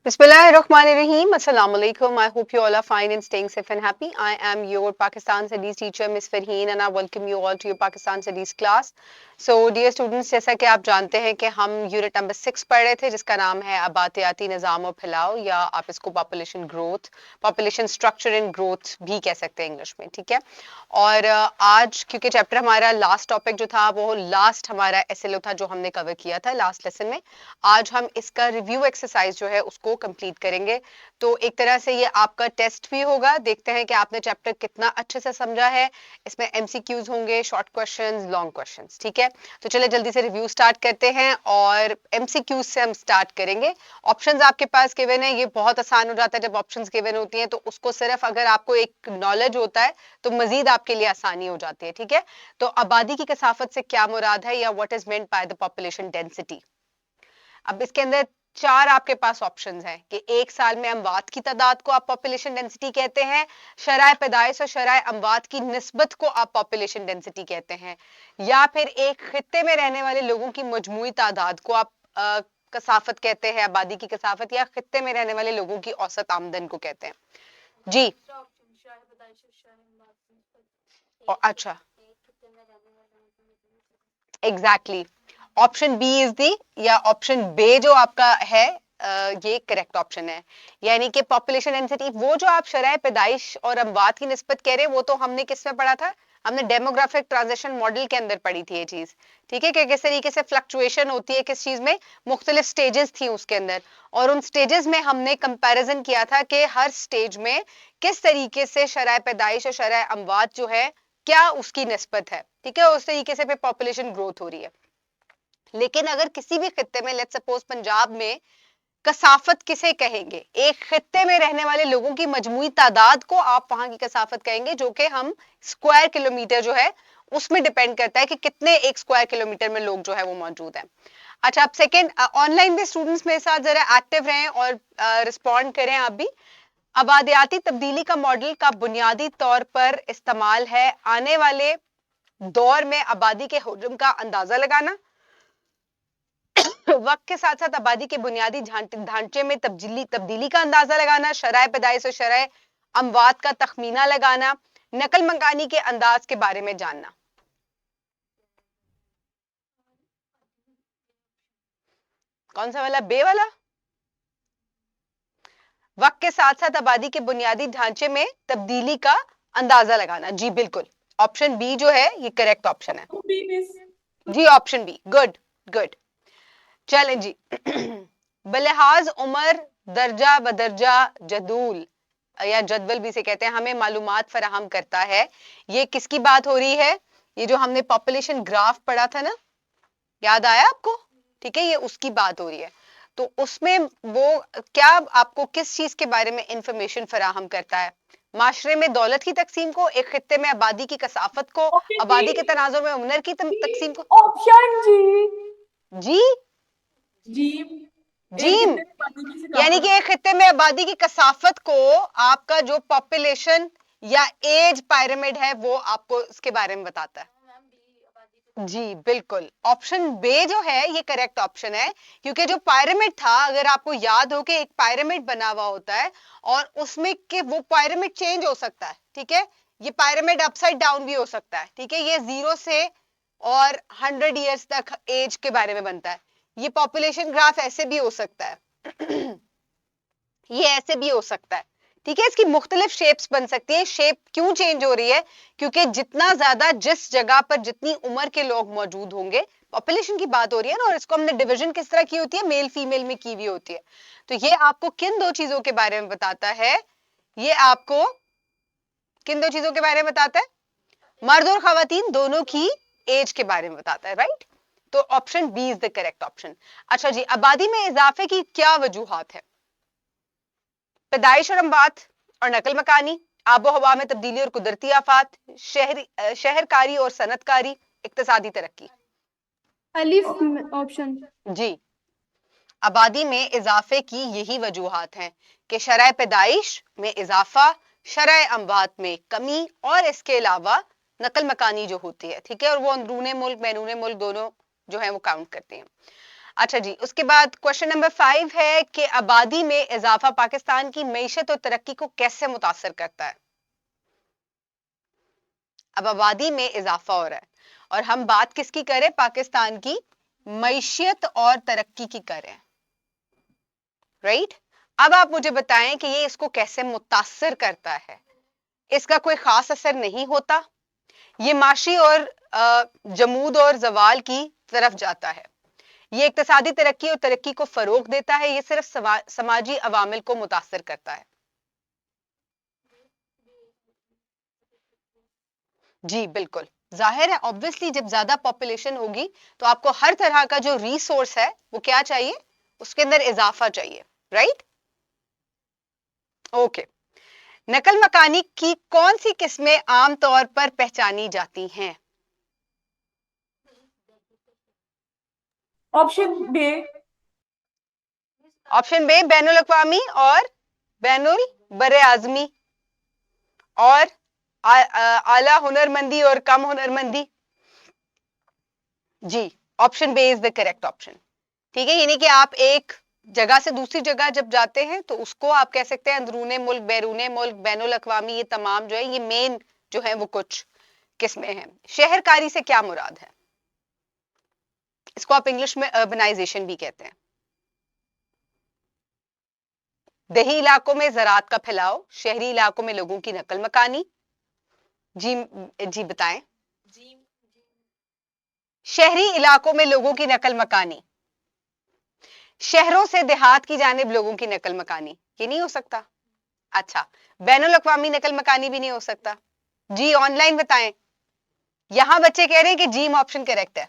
Bismillahirrahmanirrahim. Assalamu alaikum. I hope you all are fine and staying safe and happy. I am your Pakistan Studies teacher, Miss Farheen, and I welcome you all to your Pakistan Studies class. So, dear students, जैसा कि आप जानते हैं कि हम unit number 6 पढ़ रहे थे जिसका नाम है आबादियाती निज़ाम और फैलाव, या आप इसको population growth, population structure and growth भी कह सकते हैं इंग्लिश में, ठीक है। और आज क्योंकि चैप्टर हमारा लास्ट टॉपिक जो था वो लास्ट हमारा एसएलओ था जो हमने कवर किया था लास्ट लेसन में, आज हम इसका रिव्यू एक्सरसाइज जो है उसको कंप्लीट करेंगे। तो एक तरह से ये आपका टेस्ट भी होगा, देखते हैं कि आपने चैप्टर कितना अच्छे से समझा है। इसमें एमसीक्यूज होंगे, शॉर्ट क्वेश्चंस, लॉन्ग क्वेश्चंस, ठीक है। तो चले जल्दी से रिव्यू स्टार्ट करते हैं और एमसीक्यूज से हम स्टार्ट करेंगे। ऑप्शंस आपके पास गिवन है, ये बहुत आसान हो जाता है जब ऑप्शंस गिवन होती हैं, तो उसको सिर्फ अगर आपको एक नॉलेज होता है तो मजीद आपके लिए आसानी हो जाती है, ठीक है। तो आबादी की कसाफत से क्या मुराद है, या what is meant by the population density. अब इसके अंदर चार आपके पास ऑप्शंस हैं कि एक साल में अमवात की तादाद को आप पॉपुलेशन डेंसिटी कहते हैं, शराय पैदाइश और शराय अमवात की निस्बत को आप पॉपुलेशन डेंसिटी कहते हैं, या फिर एक खित्ते में रहने वाले लोगों की मजमूई तादाद को आप कसाफत कहते हैं, आबादी की कसाफत, या खित्ते में रहने वाले लोगों की औसत आमदन को कहते हैं। जी अच्छा, exactly, option B is D, या ऑप्शन बी जो आपका है ये करेक्ट ऑप्शन है। यानी कि पॉपुलेशन डेंसिटी, वो जो आप शरह पैदाइश और अमवात की निस्बत कह रहे हैं, वो तो हमने किस में पढ़ा था, हमने डेमोग्राफिक ट्रांजिशन मॉडल के अंदर पढ़ी थी ये चीज, ठीक है, कि किस तरीके से फ्लक्चुएशन होती है किस चीज में, मुख्तलिफ स्टेजेस थी उसके अंदर, और उन स्टेजेस में हमने कंपैरिजन किया था कि हर स्टेज में किस तरीके से शरह पैदाइश और शरह अमवात जो है क्या उसकी निस्बत है, ठीक है, उस तरीके से फिर पॉपुलेशन ग्रोथ हो रही है। लेकिन अगर किसी भी खित्ते में, लेट्स सपोज पंजाब में, कसाफत किसे कहेंगे, एक खित्ते में रहने वाले लोगों की मजमूई तादाद को आप वहां की कसाफत कहेंगे, जो कि हम स्क्वायर किलोमीटर जो है उसमें डिपेंड करता है कि कितने एक स्क्वायर किलोमीटर में लोग जो है वो मौजूद है। अच्छा, अब सेकेंड, ऑनलाइन में स्टूडेंट्स मेरे साथ जरा एक्टिव रहें और रिस्पॉन्ड करें आप भी। आबादियाती तब्दीली का मॉडल का बुनियादी तौर पर इस्तेमाल है आने वाले दौर में आबादी के हुजूम का अंदाजा लगाना, वक्त के साथ साथ आबादी के बुनियादी ढांचे में तब्दीली का अंदाजा लगाना, शराय पैदाइश और शराय अमवात का तखमीना लगाना, नकल मकानी के अंदाज के बारे में जानना। कौन सा वाला, बे वाला, वक्त के साथ साथ आबादी के बुनियादी ढांचे में तब्दीली का अंदाजा लगाना। जी बिल्कुल, ऑप्शन बी जो है ये करेक्ट ऑप्शन है जी, ऑप्शन बी, गुड गुड। चलें जी बलिहाज उमर दर्जा बदर्जा जदूल या जदवल भी से कहते हैं, हमें मालूमात फराहम करता है। ये किसकी बात हो रही है, ये जो हमने पॉपुलेशन ग्राफ पढ़ा था ना, याद आया आपको, ठीक है, ये उसकी बात हो रही है। तो उसमें वो क्या आपको किस चीज के बारे में इंफॉर्मेशन फराहम करता है, माशरे में दौलत की तकसीम को, एक खित्ते में आबादी की कसाफत को, आबादी के तनाजुर में हुनर की तकसीम को। ऑप्शन जी जी जीम यानी कि एक खित्ते में आबादी की कसाफत को आपका जो पॉपुलेशन या एज पिरामिड है वो आपको इसके बारे में बताता है। जी बिल्कुल, ऑप्शन बे जो है ये करेक्ट ऑप्शन है, क्योंकि जो पिरामिड था, अगर आपको याद हो कि एक पिरामिड बना हुआ होता है और उसमें के वो पिरामिड चेंज हो सकता है, ठीक है, ये पिरामिड अपसाइड डाउन भी हो सकता है, ठीक है, ये 0 से और 100 ईयर्स तक एज के बारे में बनता है। ये पॉपुलेशन ग्राफ ऐसे भी हो सकता है ये ऐसे भी हो सकता है, ठीक है, इसकी मुख्तलिफ शेप्स बन सकती है। शेप क्यों चेंज हो रही है, क्योंकि जितना ज्यादा जिस जगह पर जितनी उम्र के लोग मौजूद होंगे, पॉपुलेशन की बात हो रही है ना, और इसको हमने डिवीजन किस तरह की होती है, मेल फीमेल में की हुई होती है। तो ये आपको किन दो चीजों के बारे में बताता है, ये आपको किन दो चीजों के बारे में बताता है, मर्द और खवातीन दोनों की एज के बारे में बताता है, राइट। तो option B is the correct option. अच्छा जी, आबादी में इजाफे की क्या वजूहात है, पैदाइश और अमवात और नकल मकानी, आबो हवा में तब्दीली और कुदरती आफात, शहरकारी और सनतकारी, इक्तिसादी तरक्की। अलिफ ऑप्शन जी, आबादी में इजाफे की यही वजूहात हैं कि शरह पैदाइश में इजाफा, शरह अमवात में कमी, और इसके अलावा नकल मकानी जो होती है, ठीक है, और वो अंदरूने मुल्क बैरूने मुल्क दोनों जो है वो काउंट करते हैं। अच्छा जी, उसके बाद क्वेश्चन नंबर 5 है कि आबादी में इजाफा पाकिस्तान की मईशत और तरक्की को कैसे मुतासर करता है। अब आबादी में इजाफा हो रहा है और हम बात किसकी करें, पाकिस्तान की मईशत और तरक्की की करें, राइट। अब आप मुझे बताएं कि ये इसको कैसे मुतासर करता है। इसका कोई खास असर नहीं होता, ये माशी और जमूद और जवाल की तरफ जाता है। ये इक्तिसादी तरक्की और तरक्की को फरोग देता है, ये सिर्फ समाजी अवामिल को मुतासर करता है। जी बिल्कुल, जाहिर है, ऑब्वियसली जब ज्यादा पॉपुलेशन होगी तो आपको हर तरह का जो रिसोर्स है वो क्या चाहिए, उसके अंदर इजाफा चाहिए, राइट। ओके, नकल मकानी की कौन सी किस्में आमतौर पर पहचानी जाती हैं। ऑप्शन बे। ऑप्शन बे बैनुल अक़वामी और बैनुल बरे आजमी और आला हुनरमंदी और कम हुनरमंदी। जी, option B is the correct option. ठीक है, यानी कि आप एक जगह से दूसरी जगह जब जाते हैं तो उसको आप कह सकते हैं अंदरूने मुल्क, बैरूने मुल्क, बैनुल अक़वामी, ये तमाम जो है ये मेन जो है वो कुछ किस्में हैं। शहरकारी से क्या मुराद है, इसको आप इंग्लिश में अर्बनाइजेशन भी कहते हैं। देही इलाकों में ज़राअत का फैलाव, शहरी इलाकों में लोगों की नकल मकानी। जी जी बताएं। शहरी इलाकों में लोगों की नकल मकानी, शहरों से देहात की जानिब लोगों की नकल मकानी, ये नहीं हो सकता। अच्छा, बैनुल अक़वामी नकल मकानी भी नहीं हो सकता। जी ऑनलाइन बताएं। यहां बच्चे कह रहे हैं कि जीम ऑप्शन करेक्ट है।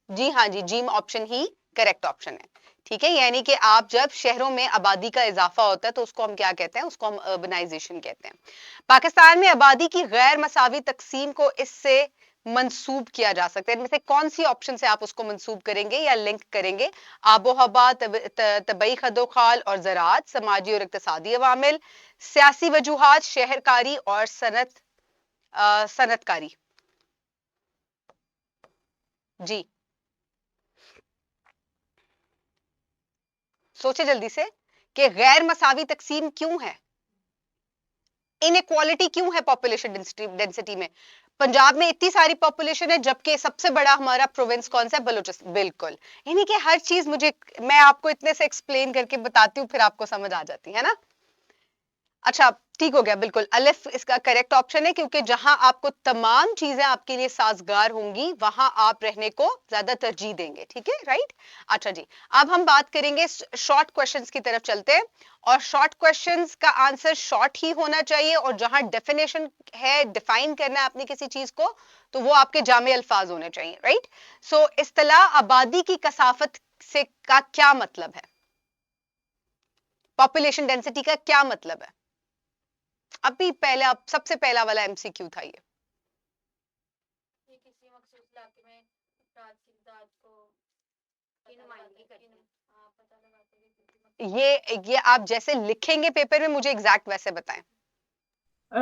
जी हाँ जी, जीम ऑप्शन ही करेक्ट ऑप्शन है। ठीक है, यानी कि आप जब शहरों में आबादी का इजाफा होता है तो उसको हम क्या कहते हैं, उसको हम अर्बनाइजेशन कहते हैं। पाकिस्तान में आबादी की गैर मसावी तकसीम को इससे मंसूब किया जा सकता है, इनमें से कौन सी ऑप्शन से आप उसको मंसूब करेंगे या लिंक करेंगे। आबो हवा, तबई खदोखाल और ज़राअत, समाजी और इक्तिसादी अवामिल, सियासी वजूहात, शहरकारी और सनतकारी। जी सोचे जल्दी से कि गैर मसावी तकसीम क्यों है, इनइक्वालिटी क्यों है पॉपुलेशन डेंसिटी में। पंजाब में इतनी सारी पॉपुलेशन है जबकि सबसे बड़ा हमारा प्रोविंस कौन सा है, बलूचिस्तान। बिल्कुल, यानी कि हर चीज मुझे, मैं आपको इतने से एक्सप्लेन करके बताती हूँ फिर आपको समझ आ जाती है ना। अच्छा ठीक हो गया, बिल्कुल अलिफ इसका करेक्ट ऑप्शन है, क्योंकि जहां आपको तमाम चीजें आपके लिए साजगार होंगी वहां आप रहने को ज्यादा तरजीह देंगे। ठीक है, राइट। अच्छा जी, अब हम बात करेंगे शॉर्ट क्वेश्चंस की तरफ चलते हैं, और शॉर्ट क्वेश्चंस का आंसर शॉर्ट ही होना चाहिए, और जहां डेफिनेशन है, डिफाइन करना है अपनी किसी चीज को, तो वो आपके जामे अल्फाज होने चाहिए, राइट। सो इस्तिलाह आबादी की कसाफत से का क्या मतलब है, पॉपुलेशन डेंसिटी का क्या मतलब है। अभी पहला, सबसे पहला वाला एमसीक्यू था ये। किसी मखसूस इलाके में अफराद की तादाद को की नुमाइंदगी करती है। हाँ, पता लगाते हैं कि ये आप जैसे लिखेंगे पेपर में मुझे एग्जैक्ट वैसे बताएं।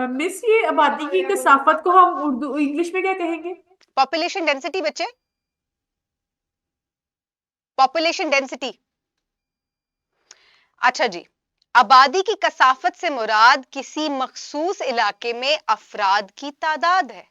मिस, ये आबादी की कसाफत को हम उर्दू इंग्लिश में क्या कहेंगे? पॉपुलेशन डेंसिटी बच्चे, पॉपुलेशन डेंसिटी। अच्छा जी, आबादी की कसाफत से मुराद किसी मखसूस इलाके में अफराद की तादाद है।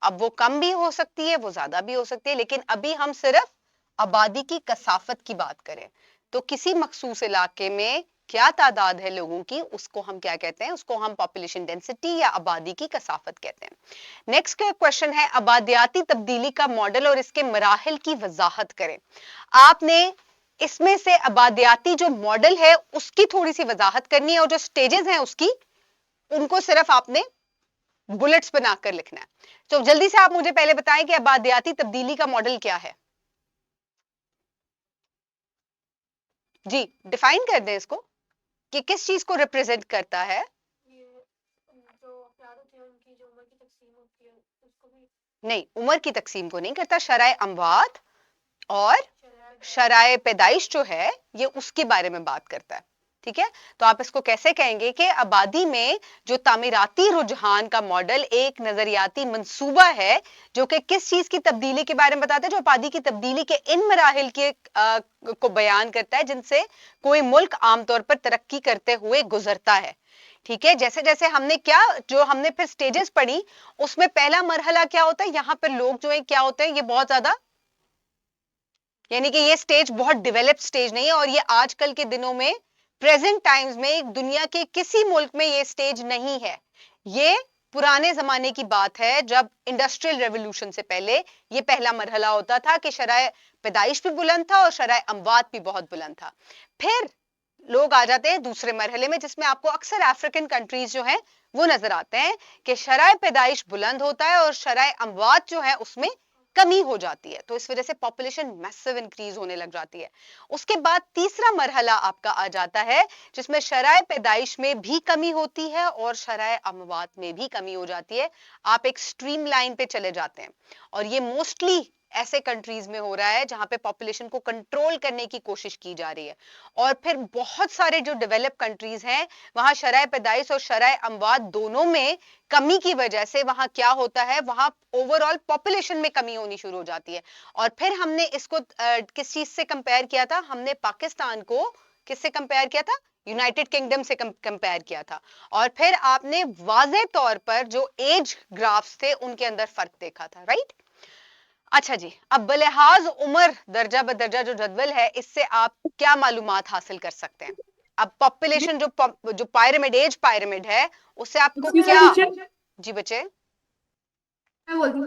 अब वो कम भी हो सकती है, वो ज्यादा भी हो सकती है, लेकिन अभी हम सिर्फ आबादी की कसाफत की बात करें तो किसी मखसूस इलाके में क्या तादाद है लोगों की, उसको हम क्या कहते हैं, उसको हम पॉपुलेशन डेंसिटी या आबादी की कसाफत कहते हैं। नेक्स्ट क्वेश्चन है, आबादियाती तब्दीली का मॉडल और इसके मराहिल की वजाहत करें। आपने इसमें से आबादियाती जो मॉडल है उसकी थोड़ी सी वजाहत करनी है, और जो स्टेजेस हैं उसकी, उनको सिर्फ आपने बुलेट्स बनाकर लिखना है। तो जल्दी से आप मुझे पहले बताएं कि आबादियाती तब्दीली का मॉडल क्या है। जी डिफाइन कर दें इसको कि किस चीज को रिप्रेजेंट करता है। ये जो अफराद होते हैं उनकी जो उम्र की तकसीम होती है उसको भी नहीं, उम्र की तकसीम को नहीं करता, शराय अमवात और शराय पैदाइश जो है ये उसके बारे में बात करता है। ठीक है, तो आप इसको कैसे कहेंगे कि आबादी में जो तामीराती रुझान का मॉडल एक नजरियाती मंसूबा है जो कि किस चीज की तब्दीली के बारे में बताता है, जो आबादी की तब्दीली के इन मराहिल के को बयान करता है जिनसे कोई मुल्क आमतौर पर तरक्की करते हुए गुजरता है। ठीक है, जैसे जैसे हमने क्या जो हमने फिर स्टेजेस पढ़ी उसमें पहला मरहला क्या होता है, यहाँ पर लोग जो है क्या होते हैं, ये बहुत ज्यादा यानी कि ये स्टेज बहुत डेवलप्ड स्टेज नहीं है, और ये आजकल के दिनों में प्रेजेंट टाइम्स में दुनिया के किसी मुल्क में ये स्टेज नहीं है। ये पुराने जमाने की बात है जब इंडस्ट्रियल रेवोल्यूशन से पहले ये पहला मरहला होता था कि शराय पैदाइश भी बुलंद था और शराय अमवात भी बहुत बुलंद था। फिर लोग आ जाते हैं दूसरे मरहले में जिसमें आपको अक्सर अफ्रीकन कंट्रीज जो हैं वो नजर आते हैं कि शराय पैदाइश बुलंद होता है और शराय अमवात जो है उसमें कमी हो जाती है, तो इस वजह से पॉपुलेशन मैसिव इंक्रीज होने लग जाती है। उसके बाद तीसरा मरहला आपका आ जाता है जिसमें शराय पैदाइश में भी कमी होती है और शराय अमवात में भी कमी हो जाती है। आप एक स्ट्रीम लाइन पे चले जाते हैं, और ये मोस्टली ऐसे कंट्रीज में हो रहा है जहां पे पॉपुलेशन को कंट्रोल करने की कोशिश की जा रही है। और फिर बहुत सारे जो डेवलप कंट्रीज हैं वहां शराय पैदाइश और शराय अमवात दोनों में कमी की वजह से वहां क्या होता है, वहां ओवरऑल पॉपुलेशन में कमी होनी शुरू हो जाती है। और फिर हमने इसको किस चीज से कंपेयर किया था, हमने पाकिस्तान को किससे कंपेयर किया था, यूनाइटेड किंगडम से कंपेयर किया था। और फिर आपने वाज़ेह तौर पर जो एज ग्राफ्स थे उनके अंदर फर्क देखा था, राइट। अच्छा जी, अब बलिहाज उम्र दर्जा बदर्जा जो जदवल है इससे आप क्या मालूमात हासिल कर सकते हैं। अब पॉपुलेशन जो पायरामिड एज पायरामिड है उससे आपको क्या, टीचर जी बच्चे। मैं बोलती हूँ,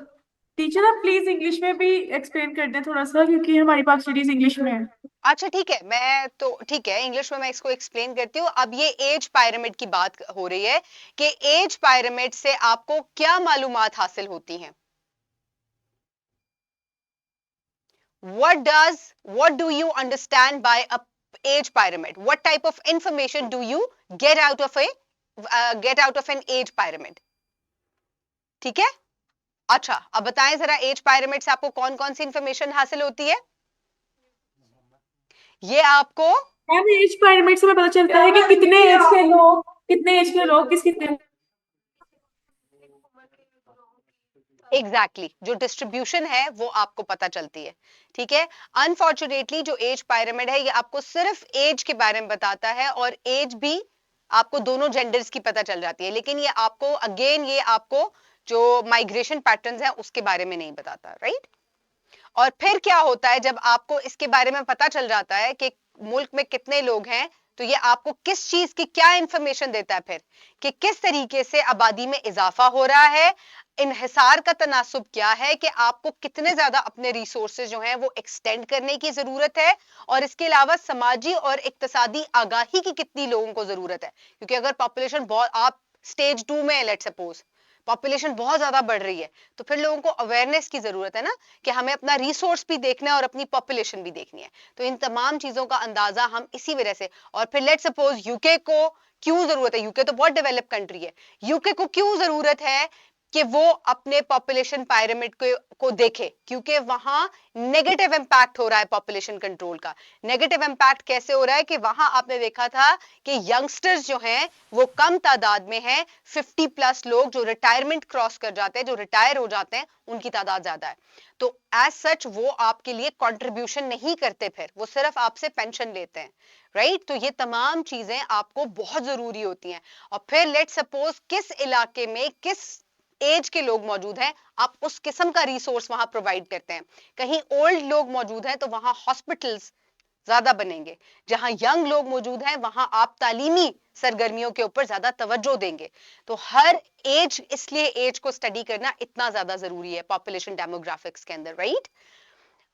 टीचर आप प्लीज इंग्लिश में भी एक्सप्लेन कर दें थोड़ा सा, क्योंकि हमारी पास स्टडीज इंग्लिश में है। अच्छा ठीक है, मैं तो ठीक है इंग्लिश में मैं इसको एक्सप्लेन करती हूँ। अब ये एज पायरामिड की बात हो रही है कि एज पायरामिड से आपको क्या मालूमात हासिल होती हैं। what do you understand by a age pyramid? What type of information do you get out of an age pyramid? ठीक है, अच्छा अब बताएं जरा एज पायरामिड से आपको कौन कौन सी इंफॉर्मेशन हासिल होती है। ये आपको मैम एज पिरामिड से हमें पता चलता है कि कितने एज के लोग किस कितने एग्जैक्टली जो डिस्ट्रीब्यूशन है वो आपको पता चलती है। ठीक है, अनफॉर्चुनेटली जो एज पायरामिड है ये आपको सिर्फ एज के बारे में बताता है, और एज भी आपको दोनों जेंडर्स की पता चल जाती है, लेकिन ये आपको अगेन ये आपको जो माइग्रेशन पैटर्न्स हैं उसके बारे में नहीं बताता, राइट। और फिर क्या होता है जब आपको इसके बारे में पता चल जाता है कि मुल्क में कितने लोग हैं, तो ये आपको किस चीज की क्या इंफॉर्मेशन देता है फिर कि किस तरीके से आबादी में इजाफा हो रहा है, इन्हिसार का तनासुब क्या है कि आपको कितने ज्यादा अपने रिसोर्सेज जो हैं वो एक्सटेंड करने की जरूरत है, और इसके अलावा समाजी और इक्तिसादी आगाही की कितनी लोगों को जरूरत है। क्योंकि अगर पॉपुलेशन बहुत, आप स्टेज 2 में लेट सपोज पॉपुलेशन बहुत ज्यादा बढ़ रही है, तो फिर लोगों को अवेयरनेस की जरूरत है ना कि हमें अपना रिसोर्स भी देखना है और अपनी पॉपुलेशन भी देखनी है। तो इन तमाम चीजों का अंदाजा हम इसी वजह से, और फिर लेट सपोज यूके को क्यों जरूरत है, यूके तो बहुत डेवलप कंट्री है, यूके को क्यों जरूरत है कि वो अपने पॉपुलेशन पायरामिड को देखे, क्योंकि वहां नेगेटिव इंपैक्ट हो रहा है पॉपुलेशन कंट्रोल का। नेगेटिव इंपैक्ट कैसे हो रहा है कि वहां आपने देखा था कि यंगस्टर्स जो हैं वो कम तादाद में हैं, 50+ लोग जो रिटायरमेंट क्रॉस कर जाते हैं, जो रिटायर हो जाते हैं, उनकी तादाद ज्यादा है। तो एज सच वो आपके लिए कंट्रीब्यूशन नहीं करते, फिर वो सिर्फ आपसे पेंशन लेते हैं, राइट। तो ये तमाम चीजें आपको बहुत जरूरी होती हैं। और फिर लेट सपोज किस इलाके में किस एज के लोग मौजूद हैं, आप उस किस्म का रिसोर्स वहां प्रोवाइड करते हैं। कहीं ओल्ड लोग मौजूद हैं तो वहां हॉस्पिटल्स ज्यादा बनेंगे, जहां यंग लोग मौजूद हैं वहां आप तालीमी सरगर्मियों के ऊपर ज्यादा तवज्जो देंगे। तो हर एज, इसलिए एज को स्टडी करना इतना ज्यादा जरूरी है पॉपुलेशन डेमोग्राफिक्स के अंदर, राइट।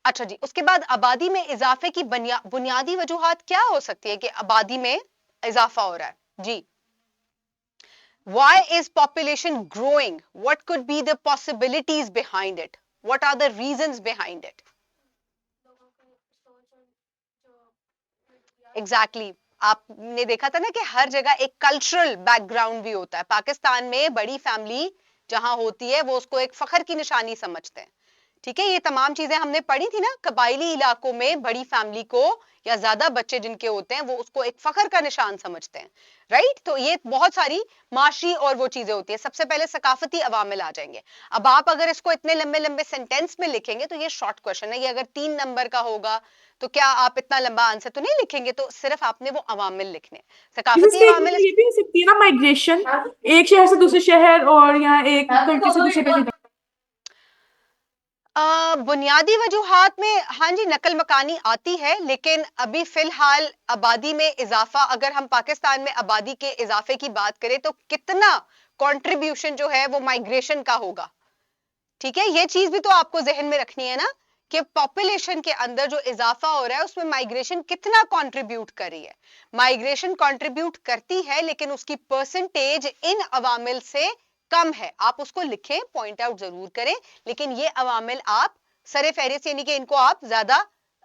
अच्छा जी, उसके बाद आबादी में इजाफे की बुनियादी वजूहात क्या हो सकती है कि आबादी में इजाफा हो रहा है जी। Why is population growing? What could be the possibilities behind it? What are the reasons behind it? Exactly. आपने देखा था ना कि हर जगह एक कल्चरल बैकग्राउंड भी होता है। पाकिस्तान में बड़ी फैमिली जहां होती है वो उसको एक फख्र की निशानी समझते हैं। ठीक है, ये तमाम चीजें हमने पढ़ी थी ना। कबायली इलाकों में बड़ी फैमिली को या ज्यादा बच्चे जिनके होते हैं वो उसको एक फख्र का निशान समझते हैं, राइट। तो ये बहुत सारी माशी और वो चीजें होती है। सबसे पहले सकाफती अवामिल आ जाएंगे। अब आप अगर इसको इतने लंबे लंबे सेंटेंस में लिखेंगे तो ये शॉर्ट क्वेश्चन है, ये अगर 3 नंबर का होगा तो क्या आप इतना लंबा आंसर तो नहीं लिखेंगे, तो सिर्फ आपने वो अवामिल लिखने। सकाफती इसमें एक अवामिल ये भी हो सकती है ना, माइग्रेशन, एक शहर से दूसरे शहर और यहाँ एक कंट्री से दूसरे कंट्री। बुनियादी वजूहात में हाँ जी नकल मकानी आती है, लेकिन अभी फिलहाल आबादी में इजाफा, अगर हम पाकिस्तान में आबादी के इजाफे की बात करें तो कितना कंट्रीब्यूशन जो है वो माइग्रेशन का होगा। ठीक है, ये चीज भी तो आपको जहन में रखनी है ना कि पॉपुलेशन के अंदर जो इजाफा हो रहा है उसमें माइग्रेशन कितना कंट्रीब्यूट कर रही है। माइग्रेशन कंट्रीब्यूट करती है लेकिन उसकी परसेंटेज इन अवामिल से कम है। आप उसको लिखें, पॉइंट आउट जरूर करें, लेकिन ये अवामिल आप सरे फहरिस्त यानी कि इनको आप ज्यादा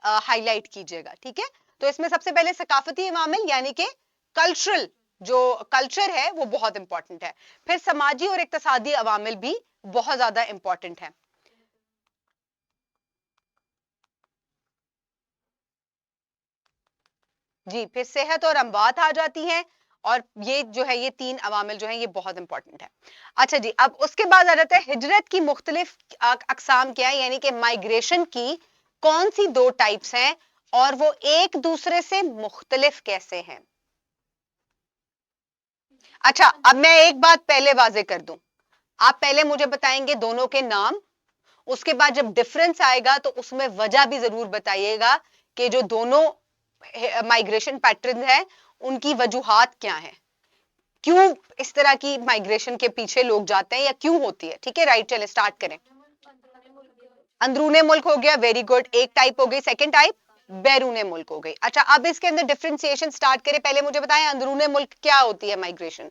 हाईलाइट कीजिएगा। ठीक है, तो इसमें सबसे पहले सकाफती अवामिल यानी कि कल्चरल, जो कल्चर है वो बहुत इंपॉर्टेंट है। फिर समाजी और इक्तिसादी अवामिल भी बहुत ज्यादा इंपॉर्टेंट है। जी, फिर सेहत और अमवात आ जाती हैं, और ये जो है ये 3 अवामिल जो है ये बहुत इंपॉर्टेंट है। अच्छा जी, अब उसके बाद आ जाता है हिजरत की मुख्तलिफ अकसाम क्या है, यानी कि माइग्रेशन की कौन सी 2 टाइप्स हैं और वो एक दूसरे से मुख्तलिफ कैसे हैं। अच्छा, अब मैं एक बात पहले वाजे कर दूं, आप पहले मुझे बताएंगे दोनों के नाम, उसके बाद जब डिफरेंस आएगा तो उसमें वजह भी जरूर बताइएगा कि जो दोनों माइग्रेशन पैटर्न है उनकी वजूहात क्या है, क्यों इस तरह की माइग्रेशन के पीछे लोग जाते हैं या क्यों होती है। ठीक है, राइट, चले स्टार्ट करें। अंदरूने मुल्क हो गया, वेरी गुड, एक टाइप हो गई। सेकंड टाइप बैरूने मुल्क हो गई। अच्छा, अब इसके अंदर डिफरेंशिएशन स्टार्ट करें। पहले मुझे बताएं अंदरूने मुल्क क्या होती है माइग्रेशन।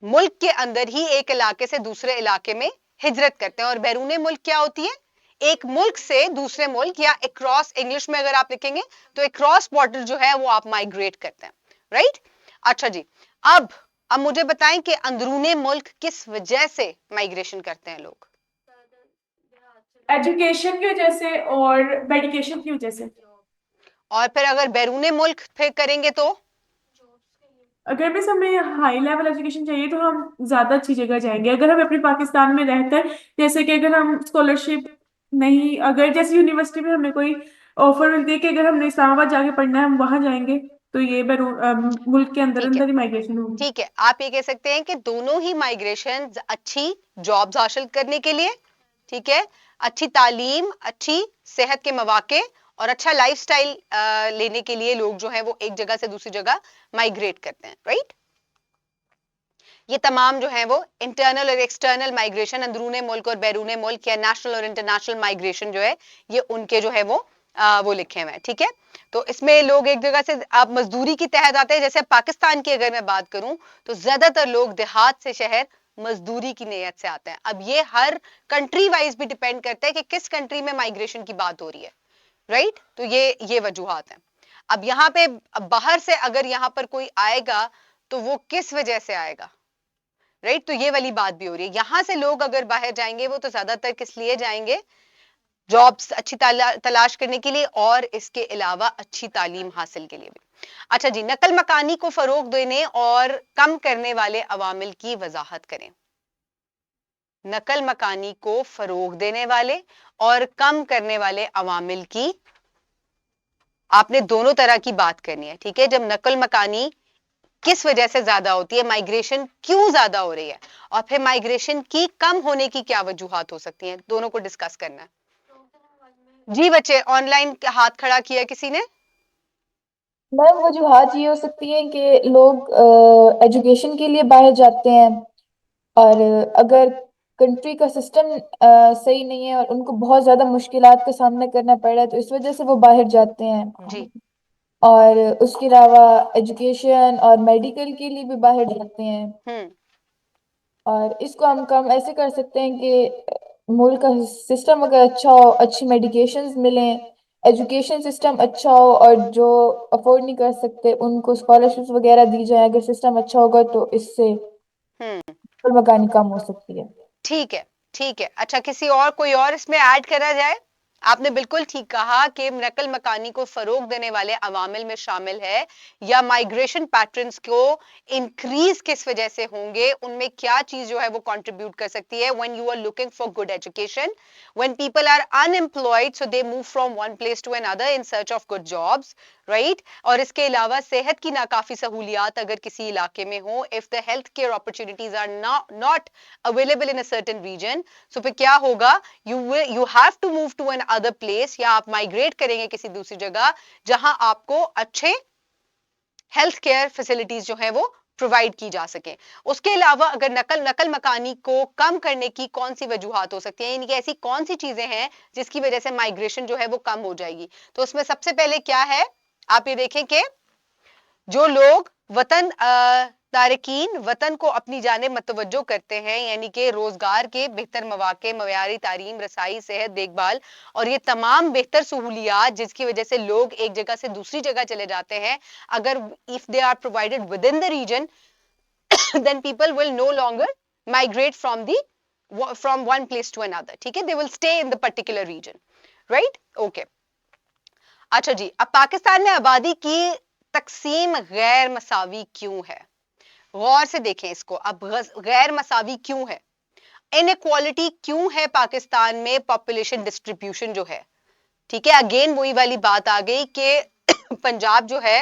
मुल्क के अंदर ही एक इलाके से दूसरे इलाके में हिजरत करते हैं। और बैरूने मुल्क क्या होती है, एक मुल्क से दूसरे मुल्क, या अक्रॉस, इंग्लिश में अगर आप लिखेंगे तो अक्रॉस बॉर्डर जो है वो आप माइग्रेट करते हैं, राइट। अच्छा जी, अब मुझे बताएं कि अंदरूने मुल्क किस वजह से माइग्रेशन करते हैं लोग। एजुकेशन की वजह से और मेडिकेशन की वजह से। और फिर अगर बैरूने मुल्क फिर करेंगे तो अगर बस हमें हाई लेवल एजुकेशन चाहिए तो हम ज्यादा अच्छी जगह जाएंगे। अगर हम अपने पाकिस्तान में रहते हैं, जैसे कि अगर हम स्कॉलरशिप नहीं, अगर जैसे यूनिवर्सिटी में हमें कोई ऑफर मिलती है कि अगर हमने इस्लामाबाद जाके पढ़ना है हम वहां जाएंगे, तो ये मुल्क के अंदर ठीक है, अंदर ही माइग्रेशन होगी। ठीक है, आप ये कह सकते हैं कि दोनों ही माइग्रेशन अच्छी जॉब्स हासिल करने के लिए, ठीक है, अच्छी तालीम, अच्छी सेहत के मौके और अच्छा लाइफस्टाइल लेने के लिए लोग जो है वो एक जगह से दूसरी जगह माइग्रेट करते हैं, राइट। ये तमाम जो है वो इंटरनल और एक्सटर्नल माइग्रेशन, अंदरूने मुल्क और बैरूने मुल्क, या नेशनल और इंटरनेशनल माइग्रेशन जो है ये उनके जो है वो लिखे हुए हैं। ठीक है, तो इसमें लोग एक जगह से आप मजदूरी की तहत आते हैं। जैसे पाकिस्तान की अगर मैं बात करूं तो ज्यादातर लोग देहात से शहर मजदूरी की नीयत से आते हैं। अब ये हर कंट्री वाइज भी डिपेंड करता है कि किस कंट्री में माइग्रेशन की बात हो रही है, राइट। तो ये वजूहात हैं। अब यहाँ पे बाहर से अगर यहाँ पर कोई आएगा तो वो किस वजह से आएगा, राइट। तो ये वाली बात भी हो रही है। यहां से लोग अगर बाहर जाएंगे वो तो ज्यादातर किस लिए जाएंगे, जॉब्स अच्छी तलाश करने के लिए और इसके अलावा अच्छी तालीम हासिल के लिए भी। अच्छा जी, नकल मकानी को फरोग देने और कम करने वाले अवामिल की वजाहत करें। नकल मकानी को फरोग देने वाले और कम करने वाले अवामिल की आपने दोनों तरह की बात करनी है। ठीक है, जब नकल मकानी किस वजह से ज्यादा होती है, माइग्रेशन क्यों ज्यादा हो रही है, और फिर माइग्रेशन की कम होने की क्या वजूहात हो सकती हैं, दोनों को डिस्कस करना है। जी बच्चे, ऑनलाइन हाथ खड़ा किया किसी ने। मैम वजूहत ये हो सकती है कि लोग एजुकेशन के लिए बाहर जाते हैं, और अगर कंट्री का सिस्टम सही नहीं है और उनको बहुत ज्यादा मुश्किलात का सामना करना पड़ रहा है तो इस वजह से वो बाहर जाते हैं। जी, और उसके अलावा एजुकेशन और मेडिकल के लिए भी बाहर जाते हैं। हम्म, और इसको हम कम ऐसे कर सकते हैं कि मुल्क का सिस्टम अगर अच्छा हो, अच्छी मेडिकेशंस मिलें, एजुकेशन सिस्टम अच्छा हो, और जो अफोर्ड नहीं कर सकते उनको स्कॉलरशिप्स वगैरह दी जाए। अगर सिस्टम अच्छा होगा तो इससे हम्म, मकानी कम हो सकती है। ठीक है। ठीक है, अच्छा किसी और कोई और इसमें ऐड करा जाए? आपने बिल्कुल ठीक कहा कि नकल मकानी को फरोग देने वाले अवामिल में शामिल है, या माइग्रेशन पैटर्न्स को इंक्रीज किस वजह से होंगे, उनमें क्या चीज जो है वो कंट्रीब्यूट कर सकती है। When you are looking for good education, when people are unemployed, so they move from one place to another in search of good jobs, right. और इसके अलावा सेहत की नाकाफी सहूलियात अगर किसी इलाके में हो, if the health care opportunities are not available in a certain region, so फिर क्या होगा, you have to move to another place, या आप माइग्रेट करेंगे किसी दूसरी जगह जहां आपको अच्छे हेल्थ केयर फैसिलिटीज जो है वो प्रोवाइड की जा सके। उसके अलावा अगर नकल मकानी को कम करने की कौन सी वजूहात हो सकती हैं, यानी कि ऐसी कौन सी चीजें हैं जिसकी वजह से माइग्रेशन जो है वो कम हो जाएगी। तो उसमें सबसे पहले क्या है, आप ये देखें कि जो लोग तारकीन वतन को अपनी जानिब मतवज्जो करते हैं, यानी कि रोजगार के बेहतर मौके, मयारी तालीम, रसाई, सेहत देखभाल और ये तमाम बेहतर सहूलियात जिसकी वजह से लोग एक जगह से दूसरी जगह चले जाते हैं, अगर if they are provided with in the region, then people will no longer migrate from one place to another, ठीक है, they will stay in the particular region, right, okay. अच्छा जी, अब पाकिस्तान में आबादी की तकसीम गैर मसावी क्यों है? गौर से देखें इसको। अब गैर मसावी क्यों है, इनइक्वालिटी क्यों है पाकिस्तान में, पॉपुलेशन डिस्ट्रीब्यूशन जो है, ठीक है। अगेन वही वाली बात आ गई कि पंजाब जो है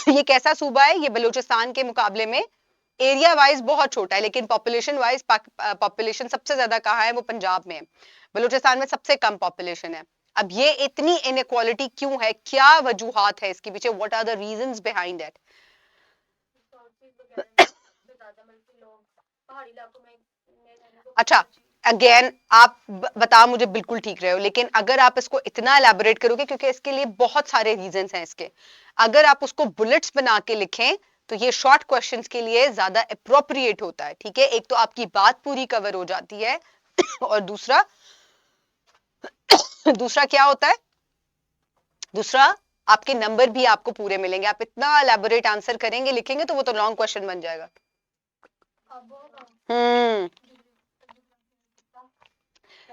ये कैसा सूबा है, ये बलूचिस्तान के मुकाबले में एरिया वाइज बहुत छोटा है, लेकिन पॉपुलेशन वाइज पॉपुलेशन सबसे ज्यादा कहाँ है, वो पंजाब में है। बलूचिस्तान में सबसे कम पॉपुलेशन है। अब ये इतनी इनइक्वालिटी क्यों है, क्या वजूहात है इसके पीछे, what are the reasons behind it? अच्छा, अगेन आप बता मुझे बिल्कुल ठीक रहे हो, लेकिन अगर आप इसको इतना एलैबोरेट करोगे, क्योंकि इसके लिए बहुत सारे रीजंस हैं इसके, अगर आप उसको बुलेट्स बना के लिखें तो ये शॉर्ट क्वेश्चंस के लिए ज्यादा अप्रोप्रिएट होता है, ठीक है। एक तो आपकी बात पूरी कवर हो जाती है और दूसरा दूसरा क्या होता है, दूसरा आपके नंबर भी आपको पूरे मिलेंगे। आप इतना एलैबोरेट आंसर करेंगे लिखेंगे तो वो तो लॉन्ग क्वेश्चन बन जाएगा।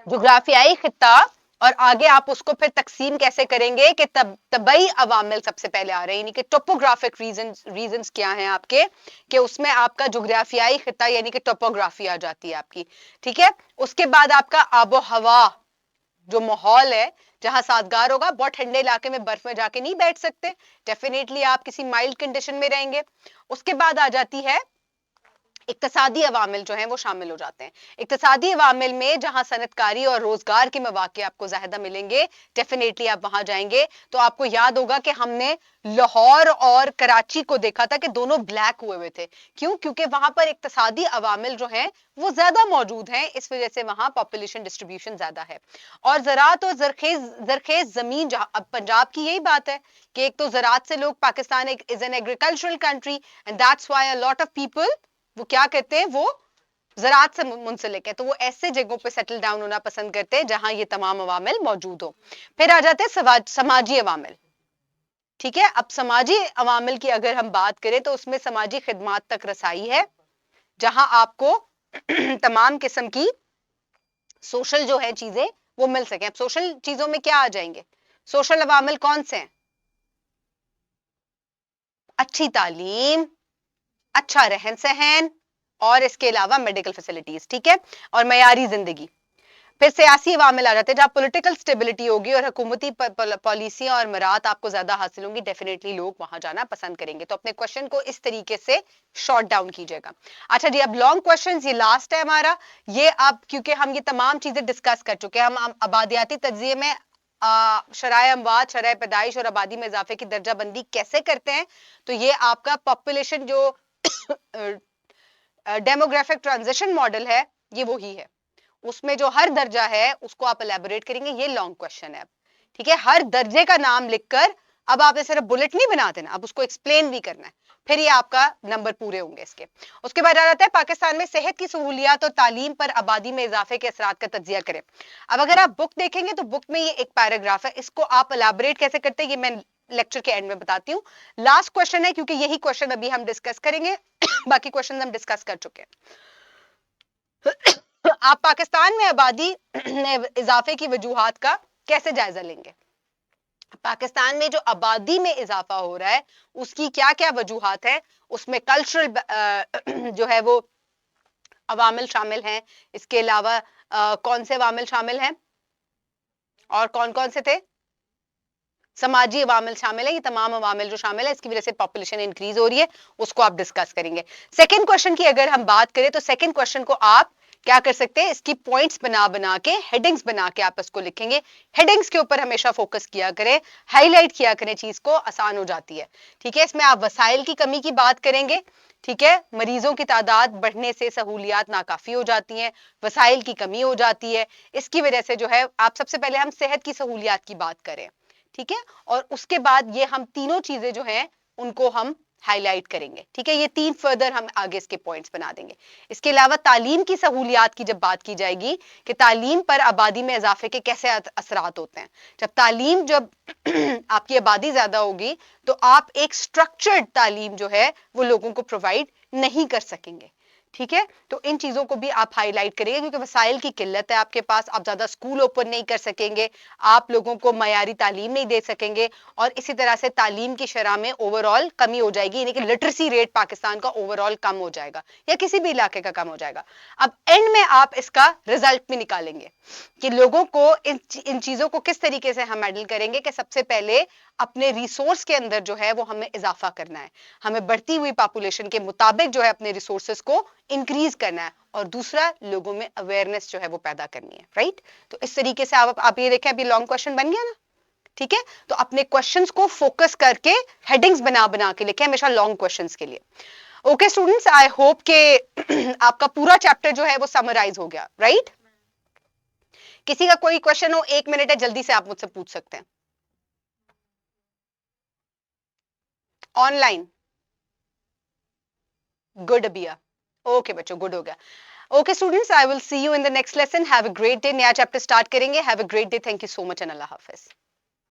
जोग्राफियाई खिता, और आगे आप उसको फिर तकसीम कैसे करेंगे कि तबई अवामिल सबसे पहले आ रहे हैं, यानी कि टोपोग्राफिक रीजंस क्या हैं आपके, कि उसमें आपका जोग्राफियाई खिता यानी कि टोपोग्राफी आ जाती है आपकी, ठीक है। उसके बाद आपका आबो हवा, जो माहौल है जहां साजगार होगा, बहुत ठंडे इलाके में बर्फ में जाके नहीं बैठ सकते, डेफिनेटली आप किसी माइल्ड कंडीशन में रहेंगे। उसके बाद आ जाती है इक्तसादी अवामिल, जो हैं वो शामिल हो जाते हैं। इक्तसादी अवामिल में जहां सनतकारी और रोजगार के मौके आपको ज्यादा मिलेंगे, डेफिनेटली आप वहां जाएंगे। तो आपको याद होगा कि हमने लाहौर और कराची को देखा था कि दोनों ब्लैक हुए थे, क्यों? क्योंकि वहां पर इक्तसादी अवामिल जो हैं वो ज्यादा मौजूद हैं, इस वजह से वहां पॉपुलेशन डिस्ट्रीब्यूशन ज्यादा है। और ज़राअत और जरखेज जमीन, जहां अब पंजाब की यही बात है कि एक तो ज़राअत से लोग, पाकिस्तान एक is an agricultural country, and that's why a lot of people वो क्या कहते हैं, वो ज़राअत से मुंसलिक है, तो वो ऐसे जगहों पे सेटल डाउन होना पसंद करते हैं जहां ये तमाम अवामिल मौजूद हो। फिर आ जाते हैं समाजी अवामिल, ठीक है। अब समाजी अवामिल की अगर हम बात करें तो उसमें समाजी खिदमात तक रसाई है, जहां आपको तमाम किस्म की सोशल जो है चीजें वो मिल सके। अब सोशल चीजों में क्या आ जाएंगे, सोशल अवामिल कौन से हैं? अच्छी तालीम, अच्छा रहन सहन, और इसके अलावा मेडिकल फैसिलिटीज, ठीक है, और मयारी जिंदगी। फिर सियासी अवामिल आ जाते हैं, जहां पॉलिटिकल स्टेबिलिटी होगी और हुकूमती पॉलिसियां और मरात आपको ज्यादा हासिल होंगी, डेफिनेटली लोग वहां जाना पसंद करेंगे। तो अपने क्वेश्चन को इस तरीके से शॉर्ट डाउन कीजिएगा। अच्छा जी, अब लॉन्ग क्वेश्चन ये लास्ट है हमारा, ये अब क्योंकि हम ये तमाम चीजें डिस्कस कर चुके हैं, हम आबादियाती तज्जिए में शराय अमवात, शराय पैदाइश और आबादी में इजाफे की दर्जा बंदी कैसे करते हैं, तो ये आपका पॉपुलेशन जो डेमोग्राफिक ट्रांजिशन मॉडल है ये वही है, उसमें जो हर दर्जा है उसको आप एलैबोरेट करेंगे। ये लॉन्ग क्वेश्चन है, ठीक है। हर दर्जे का नाम लिखकर अब आपने सिर्फ बुलेट नहीं बना देना, अब उसको एक्सप्लेन भी करना है, फिर ये आपका नंबर पूरे होंगे इसके। उसके बाद आ जाता है पाकिस्तान में सेहत की सहूलियात और तालीम पर आबादी में इजाफे के असरात का तज्जिया करें। अब अगर आप बुक देखेंगे तो बुक में ये एक पैराग्राफ है, इसको आप एलैबोरेट कैसे करते हैं ये मैं लेक्चर के एंड में बताती हूँ। लास्ट क्वेश्चन है क्योंकि यही क्वेश्चन अभी हम डिस्कस करेंगे बाकी क्वेश्चन हम डिस्कस कर चुके हैं। आप पाकिस्तान में आबादी इजाफे की वजूहात का कैसे जायजा लेंगे? पाकिस्तान में जो आबादी में इजाफा हो रहा है उसकी क्या क्या वजूहात है, उसमें कल्चरल जो है वो अवामिल शामिल हैं, इसके अलावा कौन से अवामिल शामिल हैं और कौन कौन से थे? समाजी अवामिल शामिल है। ये तमाम अवामिल जो शामिल है इसकी वजह से पॉपुलेशन इंक्रीज हो रही है, उसको आप डिस्कस करेंगे। सेकंड क्वेश्चन की अगर हम बात करें तो सेकंड क्वेश्चन को आप क्या कर सकते हैं, इसकी पॉइंट्स बना बना के हेडिंग्स बना के आप इसको लिखेंगे। हेडिंग्स के ऊपर हमेशा फोकस किया करें, हाईलाइट किया करें, चीज को आसान हो जाती है। ठीक है, इसमें आप वसाइल की कमी की बात करेंगे। ठीक है, मरीजों की तादाद बढ़ने से सहूलियात नाकाफी हो जाती हैं, वसाइल की कमी हो जाती है। इसकी वजह से जो है आप सबसे पहले हम सेहत की सहूलियात की बात करें। ठीक है, और उसके बाद ये हम तीनों चीजें जो हैं उनको हम हाईलाइट करेंगे। ठीक है, ये तीन फर्दर हम आगे इसके पॉइंट्स बना देंगे। इसके अलावा तालीम की सहूलियात की जब बात की जाएगी कि तालीम पर आबादी में इजाफे के कैसे असरात होते हैं, जब आपकी आबादी ज्यादा होगी तो आप एक स्ट्रक्चर्ड तालीम जो है वो लोगों को प्रोवाइड नहीं कर सकेंगे। ठीक है, तो इन चीजों को भी आप हाईलाइट करिए क्योंकि वसाइल की किल्लत है आपके पास, आप ज्यादा स्कूल ओपन नहीं कर सकेंगे, आप लोगों को मयारी तालीम नहीं दे सकेंगे और इसी तरह से तालीम की शरह में ओवरऑल कमी हो जाएगी, यानी कि लिटरेसी रेट पाकिस्तान का ओवरऑल कम हो जाएगा या किसी भी इलाके का कम हो जाएगा। अब एंड में आप इसका रिजल्ट भी निकालेंगे कि लोगों को इन चीजों को किस तरीके से हम हैंडल करेंगे कि सबसे पहले अपने रिसोर्स के अंदर जो है वो हमें इजाफा करना है, हमें बढ़ती हुई पॉपुलेशन के मुताबिक जो है अपने रिसोर्सेस को इंक्रीज करना है और दूसरा लोगों में अवेयरनेस जो है वो पैदा करनी है। राइट, तो इस तरीके से आप ये देखें, अभी लॉन्ग क्वेश्चन बन गया ना। ठीक है, तो अपने क्वेश्चंस को फोकस करके हेडिंग्स बना बना के लिखें हमेशा लॉन्ग क्वेश्चंस के लिए। ओके स्टूडेंट्स, आई होप के आपका पूरा चैप्टर जो है वो समराइज हो गया। राइट, किसी का कोई क्वेश्चन हो, 1 मिनट है, जल्दी से आप मुझसे पूछ सकते हैं ऑनलाइन। गुड अबिया, ओके बच्चों, गुड हो गया। Okay students, I will see you in the next lesson. Have a great day. नया चैप्टर स्टार्ट करेंगे। Have a great day, thank you so much and Allah Hafiz.